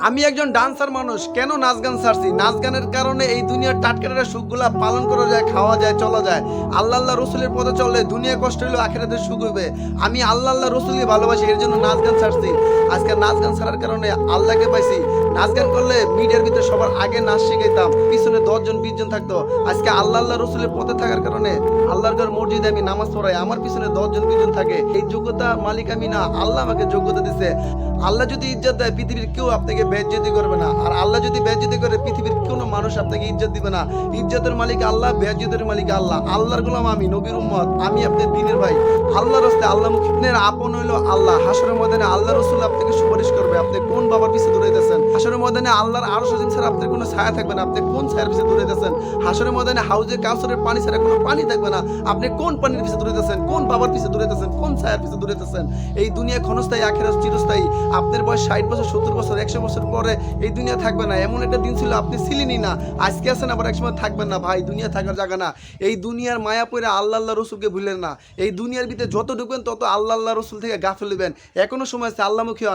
আমি একজন ডান্সার মানুষ, কেন নাচ গান ছাড়ছি? নাচ গানের কারণে এই দুনিয়ার টাটকাটা সুখগুলা পালন করা যায়, খাওয়া যায়, চলা যায়। আল্লাহ আল্লাহ রসুলের পথে চললে দুনিয়া কষ্ট হইলেও আখিরাতে সুখ হইবে। আমি আল্লাহ আল্লাহ রসুলকে ভালোবাসি, এর জন্য নাচ গান ছাড়ছি। আজকে নাচ গান ছাড়ার কারণে আল্লাহকে পাইছি। নাচ গান করলে মিডিয়ার ভিতরে সবার আগে নাচ শিখাইতাম, পিছনে 10 জন 20 জন থাকতো। আজকে আল্লাহ আল্লাহ রসুলের পথে থাকার কারণে আল্লাহর ঘর মসজিদে আমি নামাজ পড়াই, আমার পিছনে 10 জন 20 জন থাকে। এই যোগ্যতা মালিক আমি না, আল্লাহ আমাকে যোগ্যতা দিছে। আল্লাহ যদি ইজ্জত দেয়, পৃথিবীর কেউ আপনাকে বেইজ্জতি করবে না। আর আল্লাহ যদি বেইজ্জতি করে, পৃথিবীর কোনো মানুষ আপনাকে ইজ্জত দিবে না। ইজ্জতের মালিক আল্লাহ, বেইজ্জতের মালিক আল্লাহ। আল্লাহর গোলাম আমি, নবীর উম্মত আমি, আপনার দ্বীনের ভাই। আল্লাহর রাস্তায় আল্লাহ মুখের আপন হইলো আল্লাহ। হাসরের ময়দানে আল্লাহ রাসূল আপনাকে সুপারিশ করবে। আপনি কোন বাবার পিছে দৌড়াইতেছেন? হাসরের ময়দানে আল্লাহর আরশ আজিম ছাড়া আপনার কোনো ছায়া থাকবে না। আপনি কোন ছায়ার পিছে দৌড়াইতেছেন? হাসরের ময়দানে হাউজে কাউসারের পানি ছাড়া কোনো পানি থাকবে না। আপনি কোন পানির পিছে দৌড়াইতেছেন? কোন বাবার পিছে দৌড়াইতেছেন? কোন ছায়ার পিছে দৌড়াইতেছেন? এই দুনিয়া ক্ষণস্থায়ী, আখিরাত চিরস্থায়ী। আপনার বয়স 60 বছর, 70 বছর, 100 বছর পরে এই দুনিয়া থাকবে না। এমন একটা দিন ছিল আপনি ছিলেনই না, আজকে আছেন, আবার একসময় থাকবেন না। ভাই, দুনিয়া থাকার জায়গা না। এই দুনিয়ার মায়া পড়ে আল্লাহ আল্লাহ রসুলকে ভুলেন না। এই দুনিয়ার ভিতরে যত ঢুকবেন তত আল্লাহ আল্লাহ রসুল থেকে গাফেল হইবেন। এখনো সময় আছে, আল্লাহমুখী হন।